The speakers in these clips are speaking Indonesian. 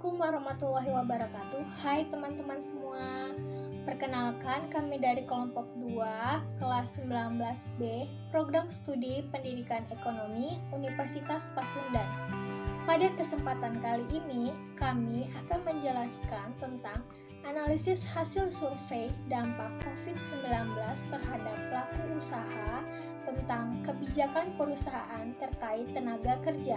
Assalamualaikum warahmatullahi wabarakatuh. Hai teman-teman semua. Perkenalkan, kami dari kelompok 2, kelas 19B, Program Studi Pendidikan Ekonomi Universitas Pasundan. Pada kesempatan kali ini, kami akan menjelaskan tentang analisis hasil survei dampak COVID-19 terhadap pelaku usaha tentang kebijakan perusahaan terkait tenaga kerja.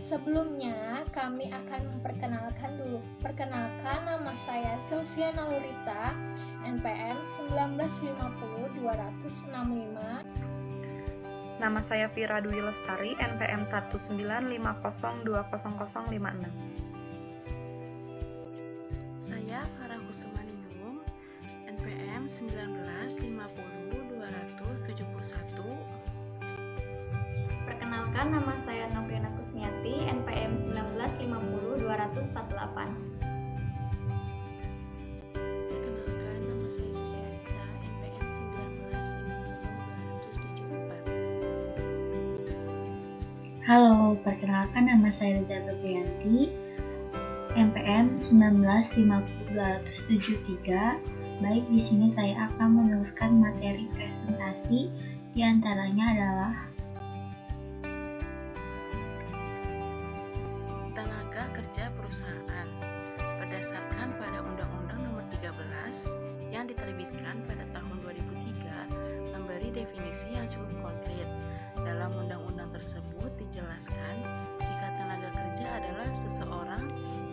Sebelumnya, kami akan memperkenalkan dulu. Perkenalkan, nama saya Sylviana Lurita, NPM 1950-265. Nama saya Vira Dwi Lestari, NPM 195020056. Saya Farah Kusuma-Ningrum, NPM 1950-271. Perkenalkan, nama saya Nofriana Kusmiati, NPM 1950-248. Perkenalkan, nama saya Susi Arisa, NPM 1950-274. Halo, perkenalkan nama saya Reza Febrianti, NPM 1950-273. Baik, di sini saya akan meneruskan materi presentasi, diantaranya adalah Tenaga kerja perusahaan berdasarkan pada Undang-Undang Nomor 13 yang diterbitkan pada tahun 2003 memberi definisi yang cukup konkret. Dalam undang-undang tersebut dijelaskan jika tenaga kerja adalah seseorang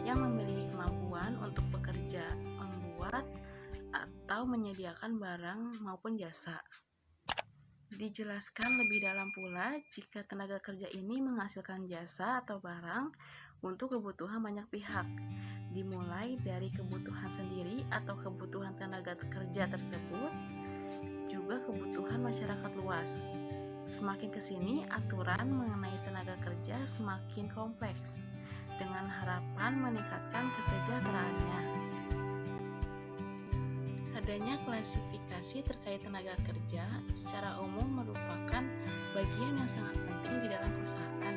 yang memiliki kemampuan untuk bekerja, membuat atau menyediakan barang maupun jasa. Dijelaskan lebih dalam pula jika tenaga kerja ini menghasilkan jasa atau barang untuk kebutuhan banyak pihak, dimulai dari kebutuhan sendiri atau kebutuhan tenaga kerja tersebut, juga kebutuhan masyarakat luas. Semakin kesini, aturan mengenai tenaga kerja semakin kompleks, dengan harapan meningkatkan kesejahteraannya. Adanya klasifikasi terkait tenaga kerja secara umum merupakan bagian yang sangat penting di dalam perusahaan.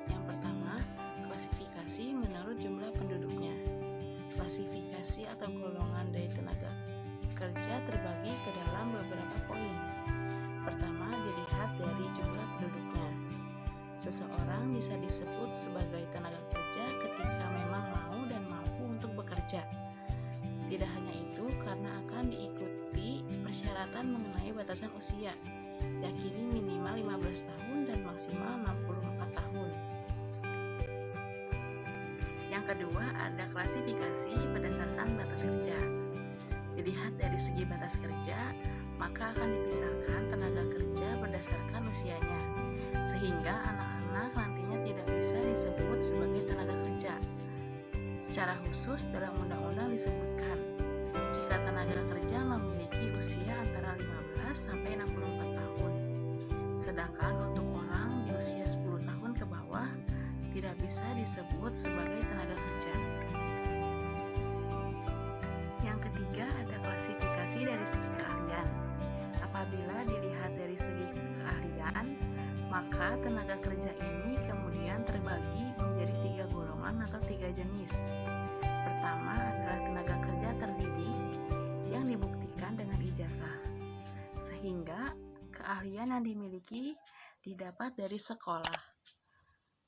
Yang pertama, klasifikasi menurut jumlah penduduknya. Klasifikasi atau golongan dari tenaga kerja terbagi ke dalam beberapa poin. Pertama, dilihat dari jumlah penduduknya. Seseorang bisa disebut sebagai tenaga kerja ketika memang mau dan mampu untuk bekerja. Tidak hanya itu, karena akan diikuti persyaratan mengenai batasan usia, yakni minimal 15 tahun dan maksimal 64 tahun. Yang kedua, ada klasifikasi berdasarkan batas kerja. Dilihat dari segi batas kerja, maka akan dipisahkan tenaga kerja berdasarkan usianya, sehingga anak-anak nantinya tidak bisa disebut sebagai tenaga kerja. Secara khusus dalam undang-undang disebutkan jika tenaga kerja memiliki usia antara 15 sampai 64 tahun. Sedangkan untuk orang di usia 10 tahun ke bawah tidak bisa disebut sebagai tenaga kerja. Yang ketiga, ada klasifikasi dari segi keahlian. Apabila dilihat dari segi keahlian, maka tenaga kerja ini kemudian terbagi menjadi 3 golongan atau 3 jenis. Pertama adalah tenaga kerja terdidik yang dibuktikan dengan ijazah, sehingga keahlian yang dimiliki didapat dari sekolah.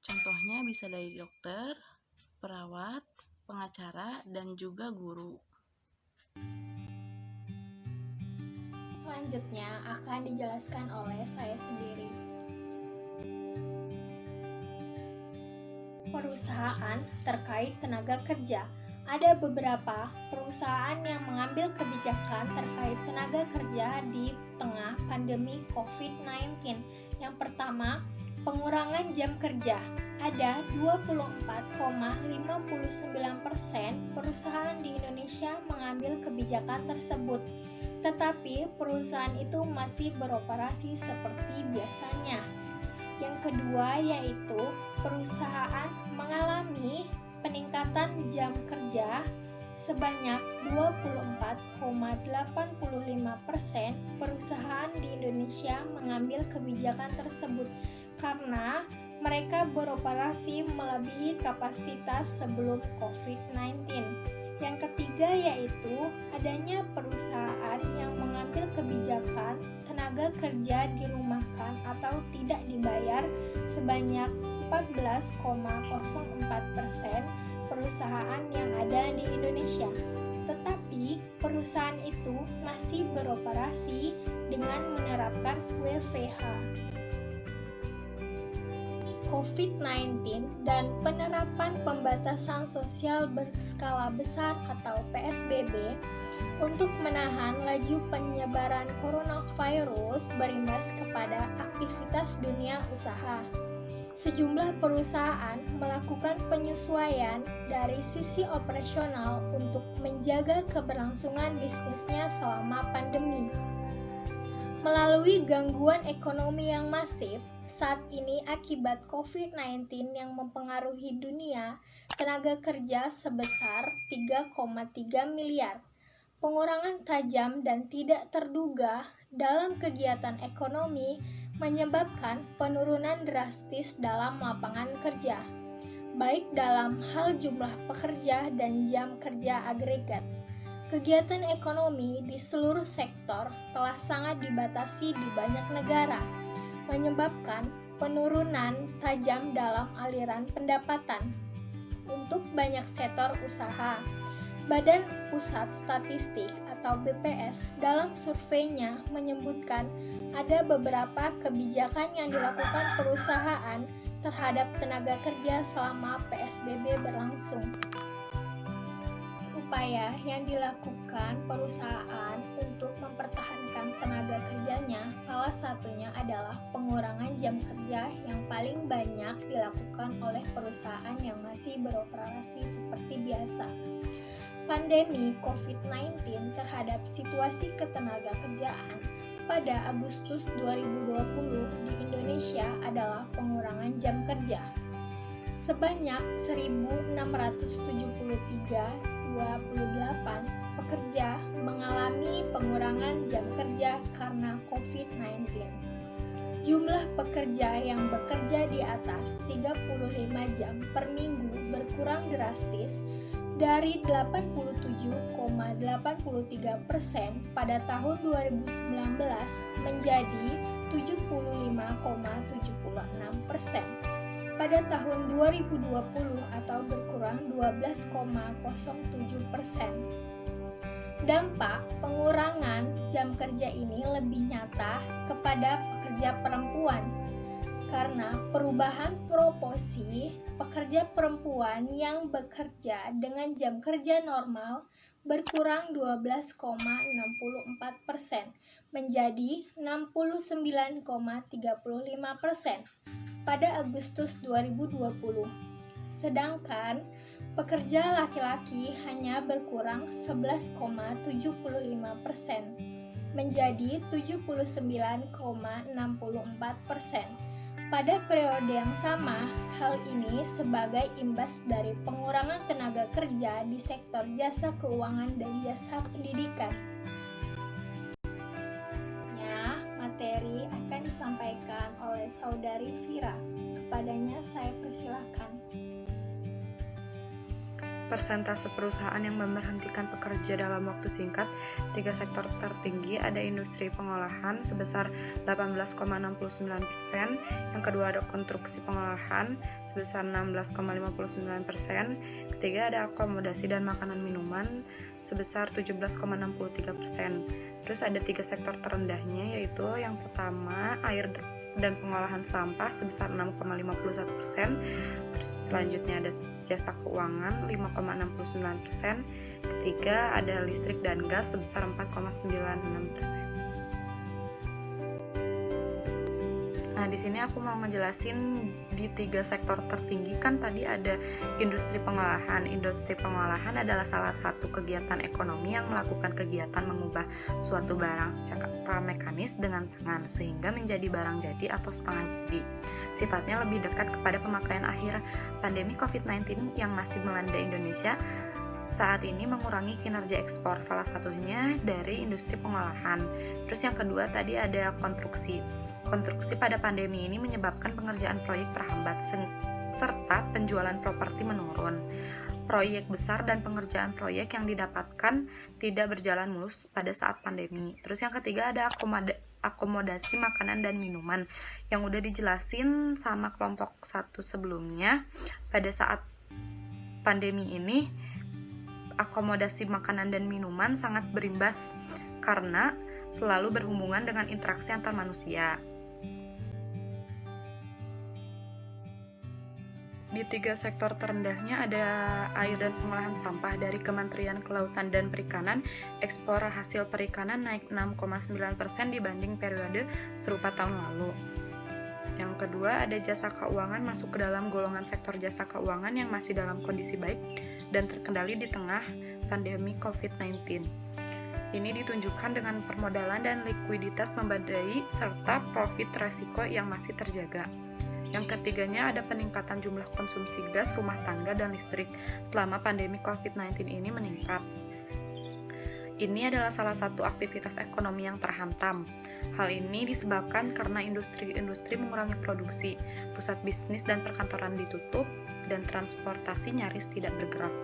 Contohnya bisa dari dokter, perawat, pengacara, dan juga guru. Selanjutnya akan dijelaskan oleh saya sendiri. Perusahaan terkait tenaga kerja. Ada beberapa perusahaan yang mengambil kebijakan terkait tenaga kerja di tengah pandemi COVID-19. Yang pertama, pengurangan jam kerja. Ada 24,59% perusahaan di Indonesia mengambil kebijakan tersebut, tetapi perusahaan itu masih beroperasi seperti biasanya. Yang kedua yaitu perusahaan mengalami peningkatan jam kerja sebanyak 24,85% perusahaan di Indonesia mengambil kebijakan tersebut karena mereka beroperasi melebihi kapasitas sebelum COVID-19. Yang ketiga yaitu adanya perusahaan yang mengambil kebijakan tenaga kerja dirumahkan atau tidak dibayar sebanyak 14,04% perusahaan yang ada di Indonesia. Tetapi perusahaan itu masih beroperasi dengan menerapkan WFH. COVID-19 dan penerapan pembatasan sosial berskala besar atau PSBB untuk menahan laju penyebaran coronavirus berimbas kepada aktivitas dunia usaha. Sejumlah perusahaan melakukan penyesuaian dari sisi operasional untuk menjaga keberlangsungan bisnisnya selama pandemi. Melalui gangguan ekonomi yang masif, saat ini akibat COVID-19 yang mempengaruhi dunia, tenaga kerja sebesar 3,3 miliar. Pengurangan tajam dan tidak terduga dalam kegiatan ekonomi menyebabkan penurunan drastis dalam lapangan kerja, baik dalam hal jumlah pekerja dan jam kerja agregat. Kegiatan ekonomi di seluruh sektor telah sangat dibatasi di banyak negara, menyebabkan penurunan tajam dalam aliran pendapatan. Untuk banyak sektor usaha, Badan Pusat Statistik atau BPS dalam surveinya menyebutkan ada beberapa kebijakan yang dilakukan perusahaan terhadap tenaga kerja selama PSBB berlangsung. Upaya yang dilakukan perusahaan untuk mempertahankan tenaga kerjanya salah satunya adalah pengurangan jam kerja yang paling banyak dilakukan oleh perusahaan yang masih beroperasi seperti biasa. Pandemi COVID-19 terhadap situasi ketenagakerjaan pada Agustus 2020 di Indonesia adalah pengurangan jam kerja. Sebanyak 1.673,28 pekerja mengalami pengurangan jam kerja karena COVID-19. Jumlah pekerja yang bekerja di atas 35 jam per minggu berkurang drastis dari 87,83% pada tahun 2019 menjadi 75,76% pada tahun 2020 atau berkurang 12,07%. Dampak pengurangan jam kerja ini lebih nyata kepada pekerja perempuan karena perubahan proporsi pekerja perempuan yang bekerja dengan jam kerja normal berkurang 12,64% menjadi 69,35% pada Agustus 2020. Sedangkan pekerja laki-laki hanya berkurang 11,75% menjadi 79,64%. Pada periode yang sama, hal ini sebagai imbas dari pengurangan tenaga kerja di sektor jasa keuangan dan jasa pendidikan. Materi akan disampaikan oleh Saudari Vira. Kepadanya saya persilahkan. Persentase perusahaan yang memberhentikan pekerja dalam waktu singkat, 3 sektor tertinggi ada industri pengolahan sebesar 18,69%, yang kedua ada konstruksi pengolahan sebesar 16,59%, ketiga ada akomodasi dan makanan minuman sebesar 17,63%. Terus ada 3 sektor terendahnya, yaitu yang pertama air dan pengolahan sampah sebesar 6,51%. Terus selanjutnya ada jasa keuangan 5,69%. Ketiga ada listrik dan gas sebesar 4,96%. Nah, di sini aku mau ngejelasin di 3 sektor tertinggi kan tadi ada industri pengolahan. Industri pengolahan adalah salah satu kegiatan ekonomi yang melakukan kegiatan mengubah suatu barang secara mekanis dengan tangan sehingga menjadi barang jadi atau setengah jadi. Sifatnya lebih dekat kepada pemakaian akhir. Pandemi COVID-19 yang masih melanda Indonesia saat ini mengurangi kinerja ekspor, salah satunya dari industri pengolahan. Terus yang kedua tadi ada konstruksi. konstruksi pada pandemi ini menyebabkan pengerjaan proyek terhambat serta penjualan properti menurun. Proyek besar dan pengerjaan proyek yang didapatkan tidak berjalan mulus pada saat pandemi. Terus yang ketiga ada akomodasi makanan dan minuman yang udah dijelasin sama kelompok 1 sebelumnya. Pada saat pandemi ini akomodasi makanan dan minuman sangat berimbas karena selalu berhubungan dengan interaksi antar manusia. Di 3 sektor terendahnya ada air dan pengolahan sampah. Dari Kementerian Kelautan dan Perikanan, ekspor hasil perikanan naik 6,9% dibanding periode serupa tahun lalu. Yang kedua, ada jasa keuangan masuk ke dalam golongan sektor jasa keuangan yang masih dalam kondisi baik dan terkendali di tengah pandemi COVID-19. Ini ditunjukkan dengan permodalan dan likuiditas membadai serta profit resiko yang masih terjaga. Yang ketiganya ada peningkatan jumlah konsumsi gas rumah tangga dan listrik selama pandemi COVID-19 ini meningkat. Ini adalah salah satu aktivitas ekonomi yang terhantam. Hal ini disebabkan karena industri-industri mengurangi produksi, pusat bisnis dan perkantoran ditutup, dan transportasi nyaris tidak bergerak.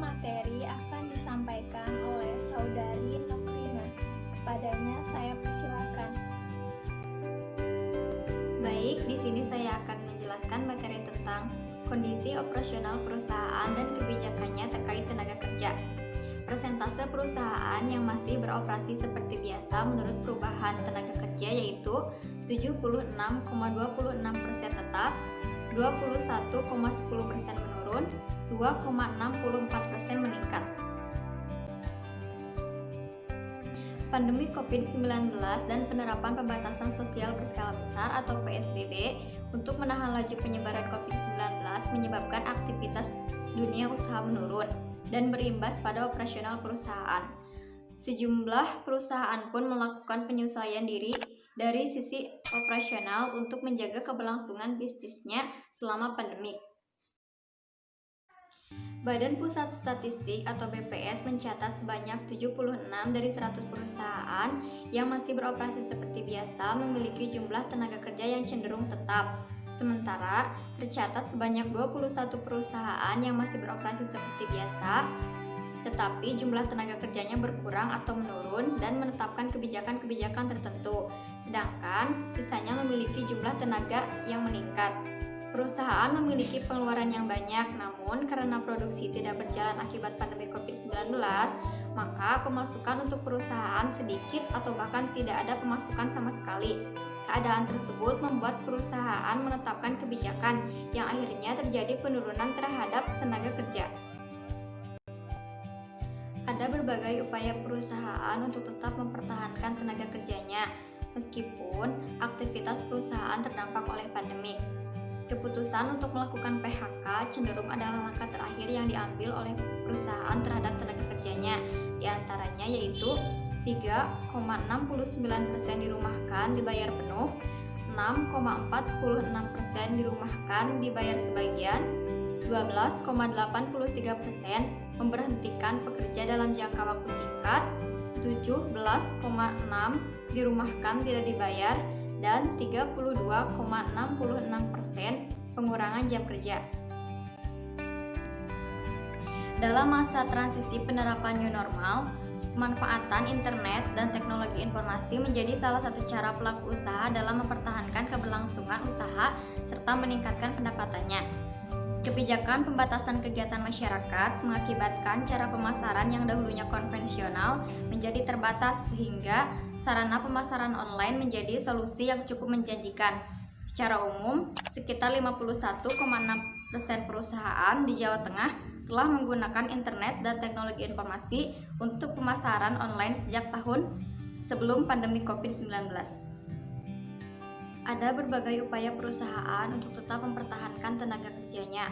Materi akan disampaikan oleh Saudari Nokrina. Kepadanya saya persilakan. Baik, di sini saya akan menjelaskan materi tentang kondisi operasional perusahaan dan kebijakannya terkait tenaga kerja. Persentase perusahaan yang masih beroperasi seperti biasa menurut perubahan tenaga kerja yaitu 76,26% tetap, 21,10% menurun, 2,64% meningkat. Pandemi COVID-19 dan penerapan pembatasan sosial berskala besar atau PSBB untuk menahan laju penyebaran COVID-19 menyebabkan aktivitas dunia usaha menurun dan berimbas pada operasional perusahaan. Sejumlah perusahaan pun melakukan penyesuaian diri dari sisi operasional untuk menjaga keberlangsungan bisnisnya selama pandemi. Badan Pusat Statistik atau BPS mencatat sebanyak 76 dari 100 perusahaan yang masih beroperasi seperti biasa memiliki jumlah tenaga kerja yang cenderung tetap. Sementara tercatat sebanyak 21 perusahaan yang masih beroperasi seperti biasa, tetapi jumlah tenaga kerjanya berkurang atau menurun dan menetapkan kebijakan-kebijakan tertentu, sedangkan sisanya memiliki jumlah tenaga yang meningkat. Perusahaan memiliki pengeluaran yang banyak, namun karena produksi tidak berjalan akibat pandemi COVID-19, maka pemasukan untuk perusahaan sedikit atau bahkan tidak ada pemasukan sama sekali. Keadaan tersebut membuat perusahaan menetapkan kebijakan yang akhirnya terjadi penurunan terhadap tenaga kerja. Ada berbagai upaya perusahaan untuk tetap mempertahankan tenaga kerjanya, meskipun aktivitas perusahaan terdampak oleh pandemi. Keputusan untuk melakukan PHK cenderung adalah langkah terakhir yang diambil oleh perusahaan terhadap tenaga kerjanya. Di antaranya yaitu 3,69% dirumahkan dibayar penuh, 6,46% dirumahkan dibayar sebagian, 12,83% memberhentikan pekerja dalam jangka waktu singkat, 17,6% dirumahkan tidak dibayar, dan 32,66% pengurangan jam kerja. Dalam masa transisi penerapan new normal, pemanfaatan internet dan teknologi informasi menjadi salah satu cara pelaku usaha dalam mempertahankan keberlangsungan usaha serta meningkatkan pendapatannya. Kebijakan pembatasan kegiatan masyarakat mengakibatkan cara pemasaran yang dahulunya konvensional menjadi terbatas sehingga sarana pemasaran online menjadi solusi yang cukup menjanjikan. Secara umum, sekitar 51,6% perusahaan di Jawa Tengah telah menggunakan internet dan teknologi informasi untuk pemasaran online sejak tahun sebelum pandemi COVID-19. Ada berbagai upaya perusahaan untuk tetap mempertahankan tenaga kerjanya,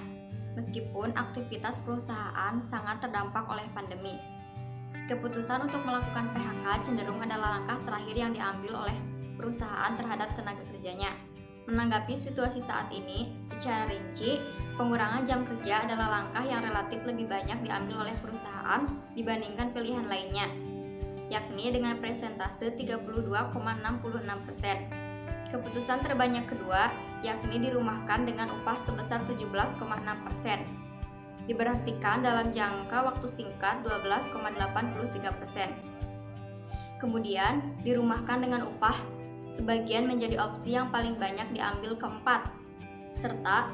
meskipun aktivitas perusahaan sangat terdampak oleh pandemi. Keputusan untuk melakukan PHK cenderung adalah langkah terakhir yang diambil oleh perusahaan terhadap tenaga kerjanya. Menanggapi situasi saat ini, secara rinci, pengurangan jam kerja adalah langkah yang relatif lebih banyak diambil oleh perusahaan dibandingkan pilihan lainnya. yakni dengan persentase 32,66%. Keputusan terbanyak kedua, yakni dirumahkan dengan upah sebesar 17,6%. Diberhentikan dalam jangka waktu singkat 12,83%. Kemudian, dirumahkan dengan upah sebagian menjadi opsi yang paling banyak diambil keempat, serta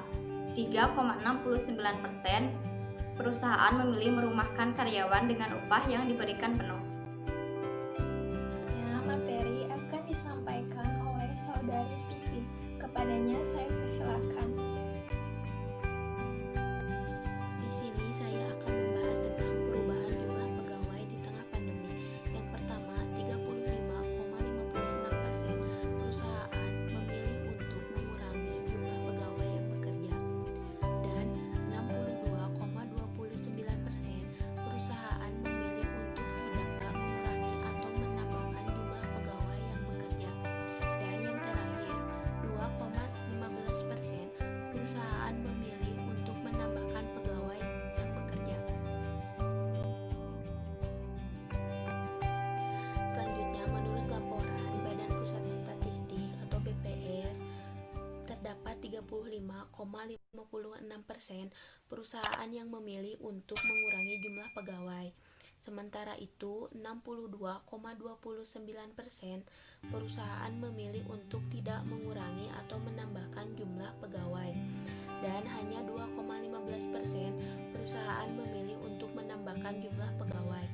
3,69% perusahaan memilih merumahkan karyawan dengan upah yang diberikan penuh. Materi akan disampaikan oleh Saudari Susi. Kepadanya saya persilakan. Di sini saya akan membahas tentang perubahan jumlah pegawai di tengah pandemi. Yang pertama, 35,56% perusahaan memilih untuk mengurangi jumlah pegawai yang bekerja, dan 62,29% perusahaan memilih untuk tidak mengurangi atau menambahkan jumlah pegawai yang bekerja, dan yang terakhir 2,15% perusahaan memilih untuk menambahkan pegawai yang bekerja. Selanjutnya, menurut laporan Badan Pusat Statistik atau BPS, terdapat 35,56% perusahaan yang memilih untuk mengurangi jumlah pegawai. Sementara itu, 62,29% perusahaan memilih untuk tidak mengurangi atau menambahkan jumlah pegawai, dan hanya 2,15% perusahaan memilih untuk menambahkan jumlah pegawai.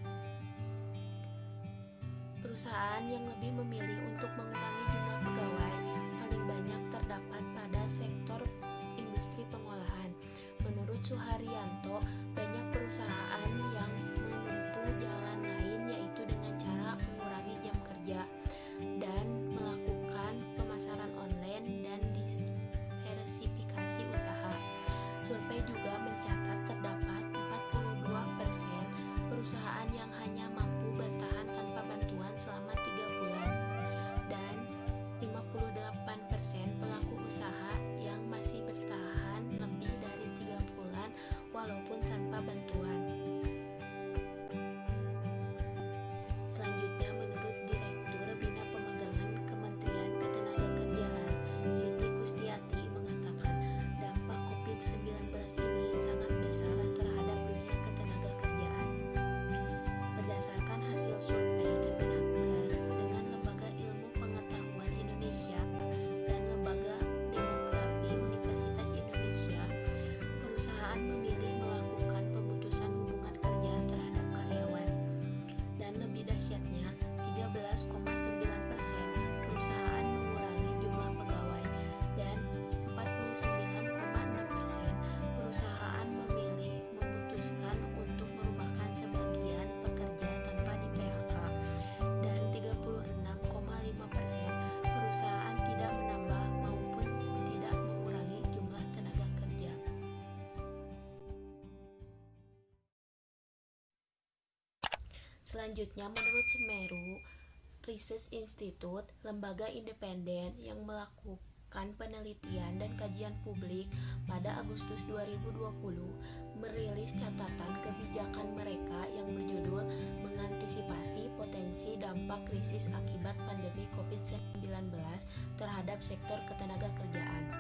Perusahaan yang lebih memilih untuk mengurangi jumlah pegawai paling banyak terdapat pada sektor industri pengolahan. Menurut Suharyanto, banyak perusahaan yang menempuh jalan lain, yaitu dengan cara mengurangi jam kerja dan melakukan pemasaran online dan diversifikasi usaha. Survei juga mencatat terdapat 42% perusahaan yang hanya mampu bertahan tanpa bantuan selama 3 bulan, dan 58% pelaku usaha yang masih bertahan lebih dari 3 bulan walaupun tanpa bantuan. Selanjutnya, menurut Direktur Bina Pemagangan Kementerian Ketenagakerjaan, Siti Kustiati mengatakan dampak COVID-19 ini sangat besar terhadap dunia ketenagakerjaan. Berdasarkan hasil survei Kemenaker dengan Lembaga Ilmu Pengetahuan Indonesia dan Lembaga Demografi Universitas Indonesia, perusahaan memilih melakukan pemutusan hubungan kerja terhadap karyawan. Dan lebih dahsyatnya, 13,9% perusahaan mengurangi jumlah pegawai, dan 49,6% perusahaan memilih memutuskan untuk merumahkan sebagian pekerja tanpa di-PHK, dan 36,5% perusahaan tidak menambah maupun tidak mengurangi jumlah tenaga kerja. Selanjutnya, menurut Semeru Research Institute, lembaga independen yang melakukan penelitian dan kajian publik pada Agustus 2020, merilis catatan kebijakan mereka yang berjudul Mengantisipasi Potensi Dampak Krisis Akibat Pandemi COVID-19 terhadap Sektor Ketenagakerjaan.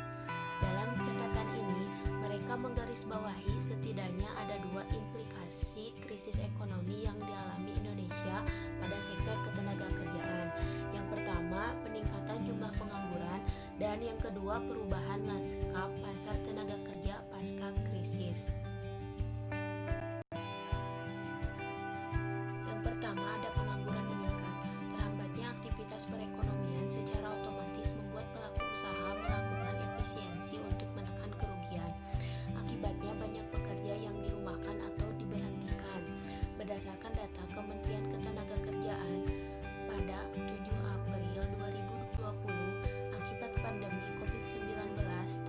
Dalam catatan ini, mereka menggarisbawahi setidaknya ada 2 implikasi krisis ekonomi yang dialami Indonesia pada sektor ketenagakerjaan. Yang pertama, peningkatan jumlah pengangguran, dan yang kedua, perubahan lanskap pasar tenaga kerja pasca krisis. Yang pertama, ada pengangguran meningkat. Terhambatnya aktivitas perekonomian secara otomatis membuat pelaku usaha melakukan efisiensi untuk menekan kerugian. Akibatnya banyak pekerja yang dirumahkan atau diberhentikan. Berdasarkan data Kementerian Ketenagakerjaan, pada 7 April 2020, akibat pandemi COVID-19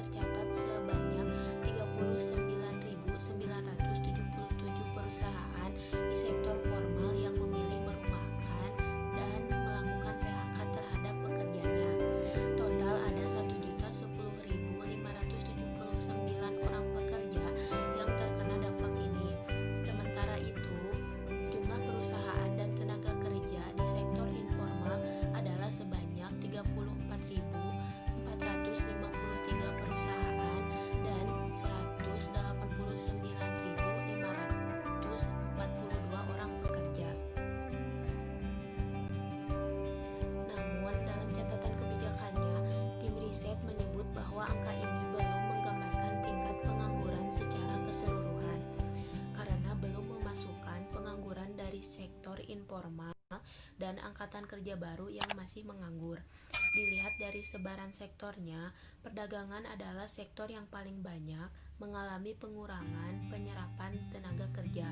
tercatat sebanyak 39.977 perusahaan di sektor formal yang memilih merumahkan dan melakukan PHK terhadap pekerjanya. Total ada 1.010.579 orang pekerja yang terkena dampak ini. Sementara itu, jumlah perusahaan dan tenaga kerja informal dan angkatan kerja baru yang masih menganggur. Dilihat dari sebaran sektornya, perdagangan adalah sektor yang paling banyak mengalami pengurangan penyerapan tenaga kerja.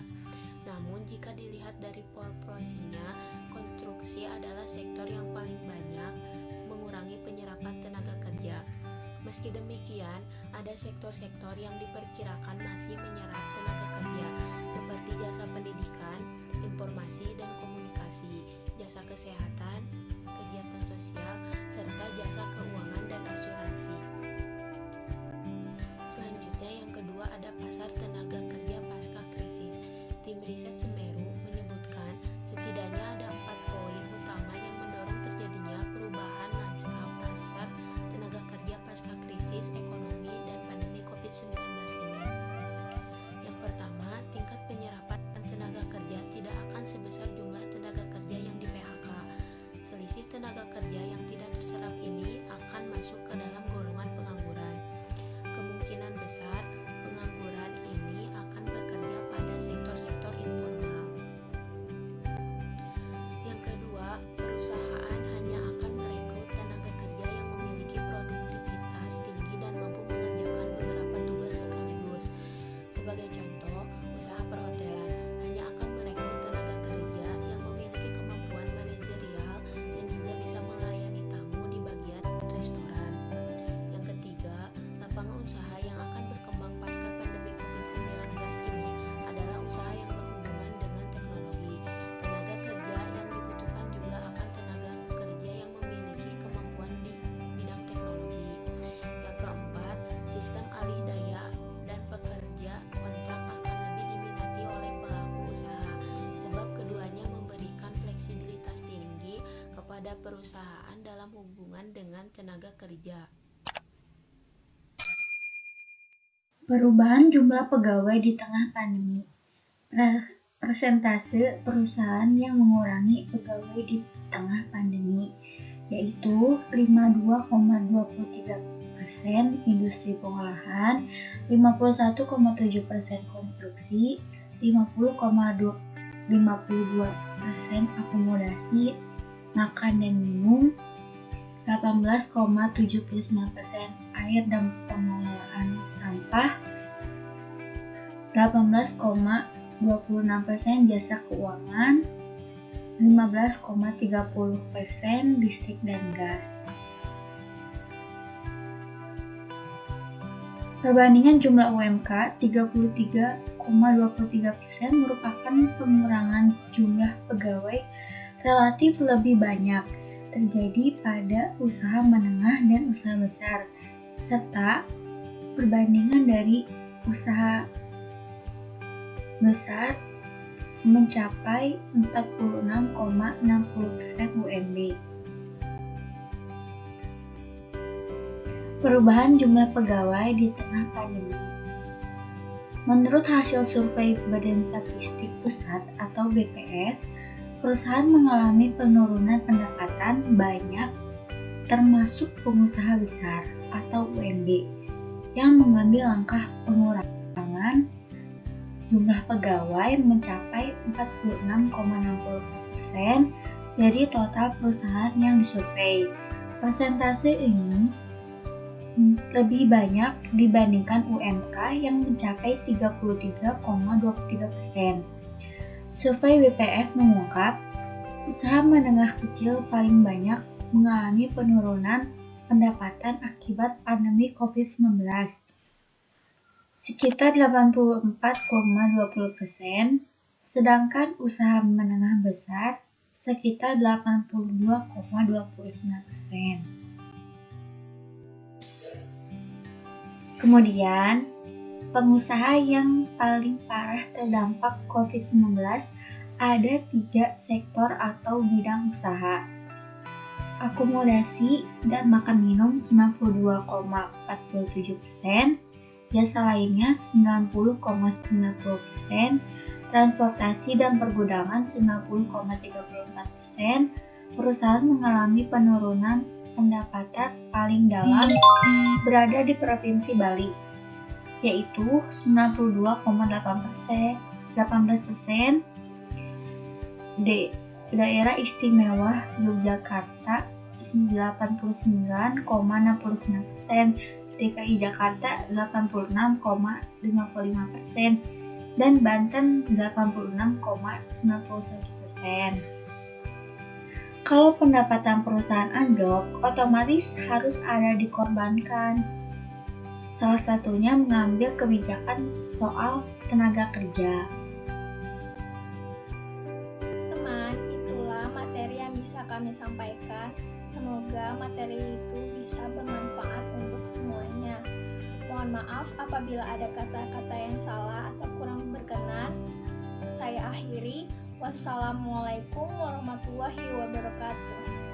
Namun jika dilihat dari proporsinya, konstruksi adalah sektor yang paling banyak mengurangi penyerapan tenaga kerja. Meski demikian, ada sektor-sektor yang diperkirakan masih menyerap tenaga kerja, seperti jasa pendidikan, informasi dan komunikasi, jasa kesehatan, kegiatan sosial, serta jasa keuangan dan asuransi. Selanjutnya yang kedua ada pasar tenaga kerja pasca krisis. Tim riset Semeru menyebutkan setidaknya ada 4 poin utama yang mendorong terjadinya perubahan lanskap pasar tenaga kerja pasca krisis ekonomi dan pandemi COVID-19 ini. Yang pertama, tingkat penyerapan tenaga kerja tidak akan sebesar jumlah tenaga kerja yang di PHK. Selisih tenaga kerja yang tidak terserap ini akan masuk ke dalam golongan pengangguran. Kemungkinan besar pengangguran ini akan bekerja pada sektor-sektor informal. Yang kedua, perusahaan hanya akan merekrut tenaga kerja yang memiliki produktivitas tinggi dan mampu mengerjakan beberapa tugas sekaligus. Sebagai contoh, usaha perhotelan hanya akan merekrut tenaga kerja yang memiliki kemampuan manajerial dan juga bisa melayani tamu di bagian restoran. Yang ketiga, lapangan usaha yang akan berkembang pasca pandemi COVID-19 ini adalah usaha yang berhubungan dengan teknologi. Tenaga kerja yang dibutuhkan juga akan tenaga kerja yang memiliki kemampuan di bidang teknologi. Yang keempat, sistem alih daya dan pekerja kontrak akan lebih diminati oleh pelaku usaha, sebab keduanya memberikan fleksibilitas tinggi kepada perusahaan dalam hubungan dengan tenaga kerja. Perubahan jumlah pegawai di tengah pandemi. Persentase perusahaan yang mengurangi pegawai di tengah pandemi, yaitu 52,23% industri pengolahan, 51,7% konstruksi, 50,52% akomodasi, makan dan minum, 18,79% air dan pengelolaan sampah, 18,26% jasa keuangan, 15,30% listrik dan gas. Perbandingan jumlah UMK 33,23% merupakan pengurangan jumlah pegawai relatif lebih banyak terjadi pada usaha menengah dan usaha besar, serta perbandingan dari usaha besar mencapai 46,60% UMB. Perubahan jumlah pegawai di tengah pandemi. Menurut hasil survei Badan Statistik Pusat atau BPS, perusahaan mengalami penurunan pendapatan banyak, termasuk pengusaha besar atau UMB, yang mengambil langkah pengurangan jumlah pegawai mencapai 46,60% dari total perusahaan yang disurvei. Persentase ini lebih banyak dibandingkan UMK yang mencapai 33,23%. Survei BPS mengungkap, usaha menengah kecil paling banyak mengalami penurunan pendapatan akibat pandemi COVID-19, sekitar 84,20%, sedangkan usaha menengah besar sekitar 82,29%. Kemudian, pengusaha yang paling parah terdampak COVID-19 ada 3 sektor atau bidang usaha. Akomodasi dan makan minum 92,47%, jasa lainnya 90,90%, transportasi dan pergudangan 90,34%. Perusahaan mengalami penurunan pendapatan paling dalam berada di Provinsi Bali, yaitu 92,18%, D. Daerah Istimewa Yogyakarta 89,69%, DKI Jakarta 86,55%, dan Banten 86,91%. Kalau pendapatan perusahaan anjlok, otomatis harus ada dikorbankan. Salah satunya mengambil kebijakan soal tenaga kerja. Teman, itulah materi yang bisa kami sampaikan. Semoga materi itu bisa bermanfaat untuk semuanya. Mohon maaf apabila ada kata-kata yang salah atau kurang berkenan. Saya akhiri. Wassalamualaikum warahmatullahi wabarakatuh.